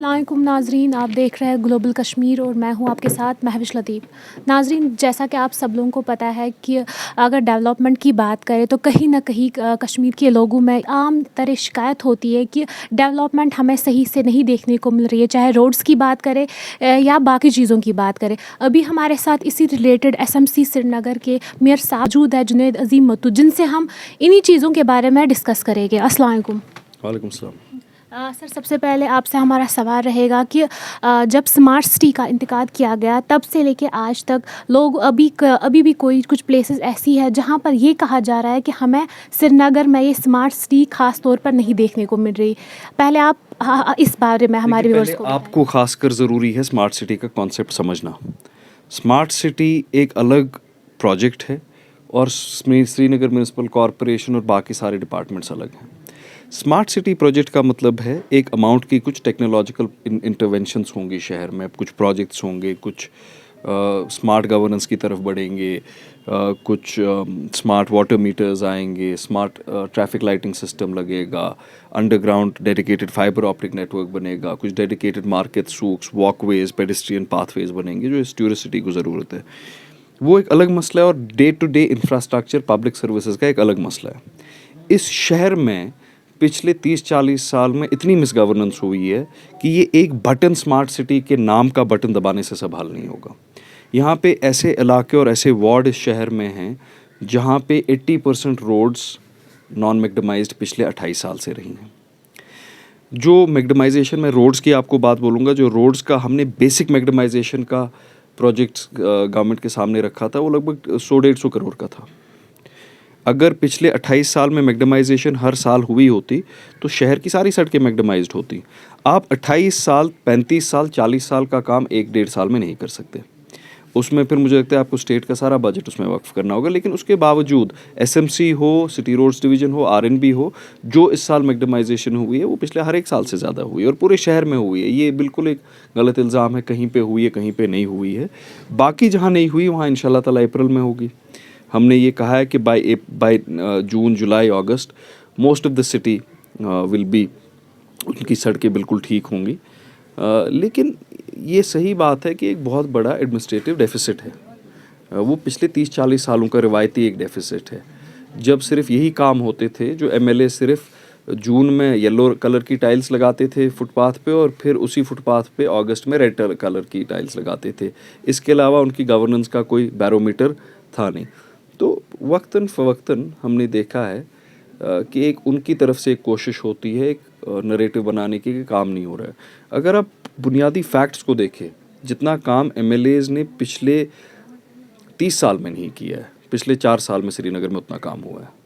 अस्सलामुअलैकुम नाजरीन, आप देख रहे हैं ग्लोबल कश्मीर और मैं हूं आपके साथ महविश लतीफ़। नाजरीन, जैसा कि आप सब लोगों को पता है कि अगर डेवलपमेंट की बात करें तो कहीं ना कहीं कश्मीर के लोगों में आम तरह शिकायत होती है कि डेवलपमेंट हमें सही से नहीं देखने को मिल रही है, चाहे रोड्स की बात करें या बाकी चीज़ों की बात करें। अभी हमारे साथ इसी रिलेटेड SMC श्रीनगर के मेयर साहब मौजूद है, जुनैद अजीम मत्तू, जिनसे हम इन्हीं चीज़ों के बारे में डिस्कस करेंगे। अस्सलाम वालेकुम। वालेकुम सलाम। सर, सबसे पहले आपसे हमारा सवाल रहेगा कि जब स्मार्ट सिटी का इंतकाद किया गया तब से लेके आज तक लोग अभी भी कोई कुछ प्लेसेस ऐसी है जहां पर ये कहा जा रहा है कि हमें श्रीनगर में ये स्मार्ट सिटी ख़ास तौर पर नहीं देखने को मिल रही। पहले आप इस बारे में हमारे देखिए, व्यूअर्स पहले को बताएं। आपको खासकर ज़रूरी है स्मार्ट सिटी का कॉन्सेप्ट समझना। स्मार्ट सिटी एक अलग प्रोजेक्ट है और श्रीनगर म्यूनिसिपल कॉरपोरेशन और बाकी सारे डिपार्टमेंट्स अलग हैं। स्मार्ट सिटी प्रोजेक्ट का मतलब है एक अमाउंट की कुछ टेक्नोलॉजिकल इंटरवेंशंस होंगी शहर में, कुछ प्रोजेक्ट्स होंगे, कुछ स्मार्ट गवर्नेंस की तरफ बढ़ेंगे, कुछ स्मार्ट वाटर मीटर्स आएंगे, स्मार्ट ट्रैफिक लाइटिंग सिस्टम लगेगा, underground dedicated fibre optic network बनेगा, कुछ dedicated market souks, walkways, pedestrian pathways बनेंगे जो इस टूरिस्ट सिटी को ज़रूरत है। वो एक अलग मसला है और day to day infrastructure public services का एक अलग मसला है। इस शहर में पिछले 30-40 साल में इतनी मिसगवर्नेंस हुई है कि ये एक बटन स्मार्ट सिटी के नाम का बटन दबाने से संभाल नहीं होगा। यहाँ पे ऐसे इलाके और ऐसे वार्ड इस शहर में हैं जहाँ पे 80% रोड्स नॉन मैग्डमाइज्ड पिछले 28 साल से रही हैं। जो मैग्डमाइजेशन में रोड्स की आपको बात बोलूँगा, जो रोड्स का हमने बेसिक मैग्डमाइजेशन का प्रोजेक्ट्स गवर्नमेंट के सामने रखा था वो लगभग 100-150 करोड़ का था। अगर पिछले 28 साल में मैग्डमाइजेशन हर साल हुई होती तो शहर की सारी सड़कें मैग्डमाइज्ड होती। आप 28 साल, 35 साल, 40 साल का काम 1-1.5 साल में नहीं कर सकते। उसमें फिर मुझे लगता है आपको स्टेट का सारा बजट उसमें वक्फ करना होगा। लेकिन उसके बावजूद SMC हो, सिटी रोड्स डिवीज़न हो, RNB हो, जो इस साल मैग्डमाइजेशन हुई है वो पिछले हर एक साल से ज़्यादा हुई है और पूरे शहर में हुई है। ये बिल्कुल एक गलत इल्ज़ाम है, कहीं पे हुई है, कहीं पे नहीं हुई है। बाकी जहाँ नहीं हुई वहाँ इंशाल्लाह ताला अप्रैल में होगी। हमने ये कहा है कि by June, July, August most of the city will be, उनकी सड़कें बिल्कुल ठीक होंगी। लेकिन ये सही बात है कि एक बहुत बड़ा एडमिनिस्ट्रेटिव डेफिसिट है। वो पिछले 30-40 सालों का रिवायती एक डेफिसिट है। जब सिर्फ यही काम होते थे, जो MLA सिर्फ जून में येलो कलर की टाइल्स लगाते थे फुटपाथ पे और फिर उसी फुटपाथ पे अगस्त में रेड कलर की टाइल्स लगाते थे। इसके अलावा उनकी गवर्नेंस का कोई बैरोमीटर था नहीं। तो वक्तन फ़वक्तन हमने देखा है कि एक उनकी तरफ से एक कोशिश होती है एक नरेटिव बनाने की कि काम नहीं हो रहा है। अगर आप बुनियादी फैक्ट्स को देखें, जितना काम MLAs ने पिछले 30 साल में नहीं किया है, पिछले 4 साल में श्रीनगर में उतना काम हुआ है।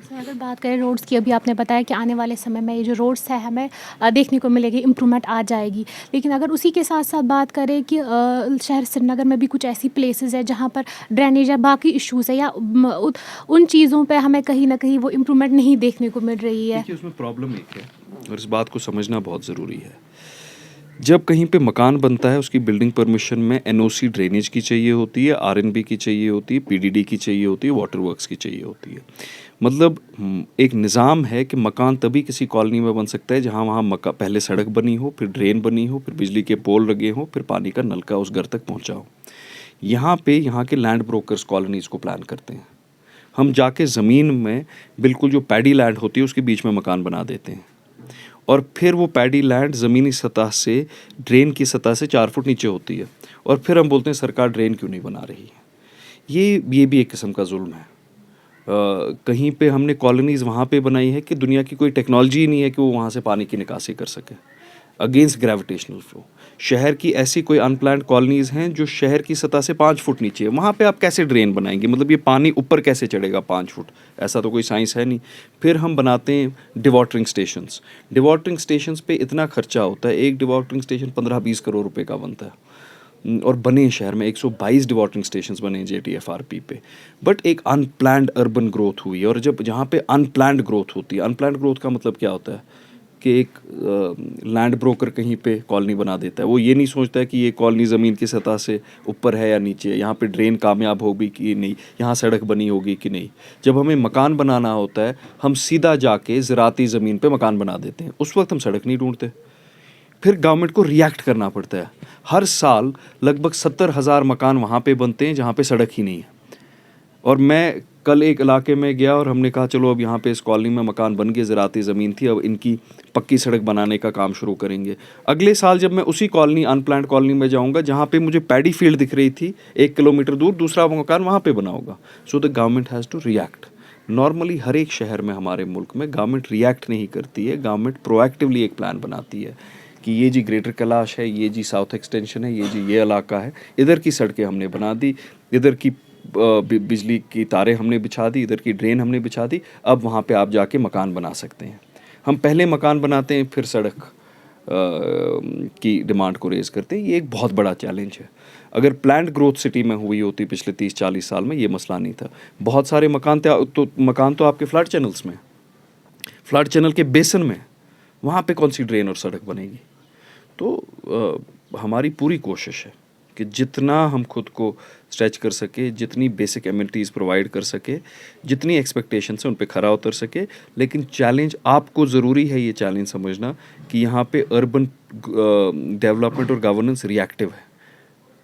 सर, अगर बात करें रोड्स की, अभी आपने बताया कि आने वाले समय में ये जो रोड्स है हमें देखने को मिलेगी, इम्प्रूवमेंट आ जाएगी। लेकिन अगर उसी के साथ साथ बात करें कि शहर श्रीनगर में भी कुछ ऐसी प्लेसेस है जहाँ पर ड्रेनेज या बाकी इश्यूज़ है या उन चीज़ों पे हमें कहीं ना कहीं वो इम्प्रूवमेंट नहीं देखने को मिल रही है। देखिए, उसमें प्रॉब्लम एक है और इस बात को समझना बहुत ज़रूरी है। जब कहीं पे मकान बनता है उसकी बिल्डिंग परमिशन में NOC ड्रेनेज की चाहिए होती है, RNB की चाहिए होती है, PDD की चाहिए होती है, वाटर वर्क्स की चाहिए होती है। मतलब एक निज़ाम है कि मकान तभी किसी कॉलोनी में बन सकता है जहाँ वहाँ पहले सड़क बनी हो, फिर ड्रेन बनी हो, फिर बिजली के पोल लगे हों, फिर पानी का नलका उस घर तक पहुँचा हो। यहाँ पे यहाँ के लैंड ब्रोकर्स कॉलोनीज़ को प्लान करते हैं। हम जाके ज़मीन में बिल्कुल जो पैडी लैंड होती है उसके बीच में मकान बना देते हैं और फिर वो पैडी लैंड ज़मीनी सतह से, ड्रेन की सतह से 4 फुट नीचे होती है और फिर हम बोलते हैं सरकार ड्रेन क्यों नहीं बना रही है। ये भी एक किस्म का जुल्म है। कहीं पे हमने कॉलोनीज़ वहाँ पे बनाई है कि दुनिया की कोई टेक्नोलॉजी ही नहीं है कि वो वहाँ से पानी की निकासी कर सके अगेंस्ट ग्रेविटेशनल फ्लो। शहर की ऐसी कोई अनप्लान्ड कॉलोनीज़ हैं जो शहर की सतह से 5 फुट नीचे है, वहाँ पे आप कैसे ड्रेन बनाएंगे? मतलब ये पानी ऊपर कैसे चढ़ेगा 5 फुट? ऐसा तो कोई साइंस है नहीं। फिर हम बनाते हैं डिवॉटरिंग स्टेशंस। डिवॉटरिंग स्टेशंस पे इतना खर्चा होता है, एक डिवॉटरिंग स्टेशन 15-20 करोड़ रुपए का बनता है और बने शहर में 122 डिवॉटरिंग स्टेशंस बने JTFRP पे। बट एक अनप्लान्ड अर्बन ग्रोथ हुई है और जब जहाँ पे अनप्लान्ड ग्रोथ होती है, अनप्लान्ड ग्रोथ का मतलब क्या होता है कि एक लैंड ब्रोकर कहीं पे कॉलोनी बना देता है। वो ये नहीं सोचता है कि ये कॉलोनी ज़मीन की सतह से ऊपर है या नीचे है, यहाँ पे ड्रेन कामयाब होगी कि नहीं, यहाँ सड़क बनी होगी कि नहीं। जब हमें मकान बनाना होता है हम सीधा जाके ज़राती ज़मीन पे मकान बना देते हैं, उस वक्त हम सड़क नहीं ढूंढते। फिर गवर्नमेंट को रिएक्ट करना पड़ता है। हर साल लगभग 70,000 मकान वहाँ पे बनते हैं जहाँ पे सड़क ही नहीं है। और मैं कल एक इलाके में गया और हमने कहा चलो अब यहाँ पे इस कॉलोनी में मकान बन गए, ज़राती ज़मीन थी, अब इनकी पक्की सड़क बनाने का काम शुरू करेंगे। अगले साल जब मैं उसी कॉलोनी, अनप्लान्ड कॉलोनी में जाऊँगा जहाँ पे मुझे पैडी फील्ड दिख रही थी 1 किलोमीटर दूर, दूसरा मकान वहाँ पे बना होगा। So the government has to react. Normally हर एक शहर में हमारे मुल्क में गवर्नमेंट रिएक्ट नहीं करती है, गवर्नमेंट प्रोएक्टिवली एक प्लान बनाती है कि ये जी ग्रेटर कैलाश है, ये जी साउथ एक्सटेंशन है, ये जी ये इलाका है, इधर की सड़कें हमने बना दी, इधर की बिजली की तारें हमने बिछा दी, इधर की ड्रेन हमने बिछा दी, अब वहाँ पे आप जाके मकान बना सकते हैं। हम पहले मकान बनाते हैं फिर सड़क की डिमांड को रेज़ करते हैं। ये एक बहुत बड़ा चैलेंज है। अगर प्लान्ड ग्रोथ सिटी में हुई होती पिछले 30-40 साल में, ये मसला नहीं था। बहुत सारे मकान तो आपके फ्लड चैनल्स में, फ्लड चैनल के बेसन में, वहाँ पे कौन सी ड्रेन और सड़क बनेगी? तो हमारी पूरी कोशिश है कि जितना हम खुद को स्ट्रेच कर सके, जितनी बेसिक एमिनिटीज़ प्रोवाइड कर सके, जितनी एक्सपेक्टेशंस हैं उन पे खरा उतर सके। लेकिन चैलेंज आपको ज़रूरी है ये चैलेंज समझना कि यहाँ पे अर्बन डेवलपमेंट और गवर्नेंस रिएक्टिव है।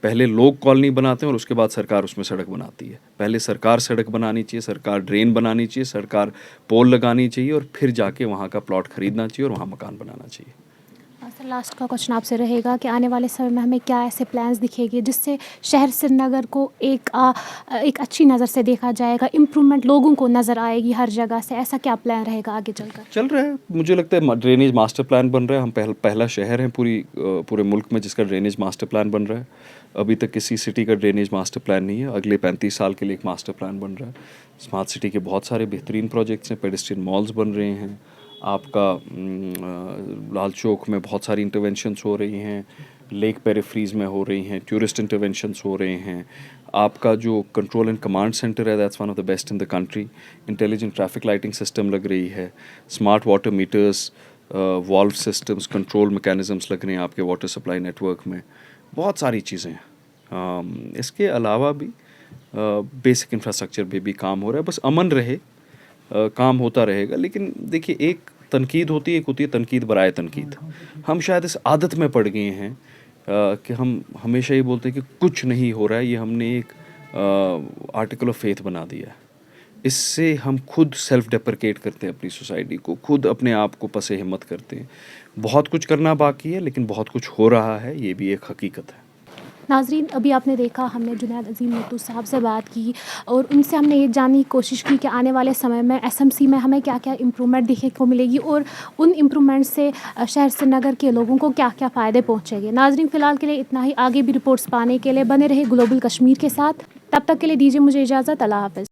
पहले लोग कॉलोनी बनाते हैं और उसके बाद सरकार उसमें सड़क बनाती है। पहले सरकार सड़क बनानी चाहिए, सरकार ड्रेन बनानी चाहिए, सरकार पोल लगानी चाहिए और फिर जाके वहाँ का प्लॉट ख़रीदना चाहिए और वहाँ मकान बनाना चाहिए। सर लास्ट का क्वेश्चन आपसे रहेगा कि आने वाले समय में हमें क्या ऐसे प्लान्स दिखेंगे जिससे शहर श्रीनगर को एक अच्छी नज़र से देखा जाएगा, इम्प्रूवमेंट लोगों को नज़र आएगी हर जगह से, ऐसा क्या प्लान रहेगा आगे चलकर? चल रहा है, मुझे लगता है ड्रेनेज मास्टर प्लान बन रहा है। हम पहला शहर है पूरे मुल्क में जिसका ड्रेनेज मास्टर प्लान बन रहा है। अभी तक किसी सिटी का ड्रेनेज मास्टर प्लान नहीं है। अगले 35 साल के लिए एक मास्टर प्लान बन रहा है। स्मार्ट सिटी के बहुत सारे बेहतरीन प्रोजेक्ट्स हैं, पेडेस्ट्रियन मॉल्स बन रहे हैं, आपका लाल चौक में बहुत सारी इंटरवेंशंस हो रही हैं, लेक पेरिफ्रीज में हो रही हैं, टूरिस्ट इंटरवेंशंस हो रहे हैं। आपका जो कंट्रोल एंड कमांड सेंटर है that's one of the best in the country. Intelligent traffic lighting system लग रही है, smart water meters, valve systems, control mechanisms लग रहे हैं आपके वाटर सप्लाई नेटवर्क में। बहुत सारी चीज़ें हैं। इसके अलावा भी बेसिक इंफ्रास्ट्रक्चर पे भी काम हो रहा है। बस अमन रहे, काम होता रहेगा। लेकिन देखिए, एक तनकीद होती है, एक होती है तनकीद बराए तनकीद। हम शायद इस आदत में पड़ गए हैं कि हम हमेशा ये बोलते हैं कि कुछ नहीं हो रहा है। ये हमने एक आर्टिकल ऑफ फेथ बना दिया है। इससे हम खुद सेल्फ डेप्रिकेट करते हैं अपनी सोसाइटी को, खुद अपने आप को पसे हिम्मत करते हैं। बहुत कुछ करना बाकी है लेकिन बहुत कुछ हो रहा है, ये भी एक हकीकत है। नाज़रीन, अभी आपने देखा हमने जुनैद अज़ीम नेतू साहब से बात की और उनसे हमने ये जानने की कोशिश की कि आने वाले समय में एसएमसी में हमें क्या क्या इम्प्रूवमेंट देखने को मिलेगी और उन इम्प्रूवमेंट से शहर श्रीनगर के लोगों को क्या क्या फ़ायदे पहुँचेंगे। नाज़रीन, फ़िलहाल के लिए इतना ही। आगे भी रिपोर्ट्स पाने के लिए बने रहे ग्लोबल कश्मीर के साथ। तब तक के लिए दीजिए मुझे इजाज़त। अल्लाह हाफ़िज़।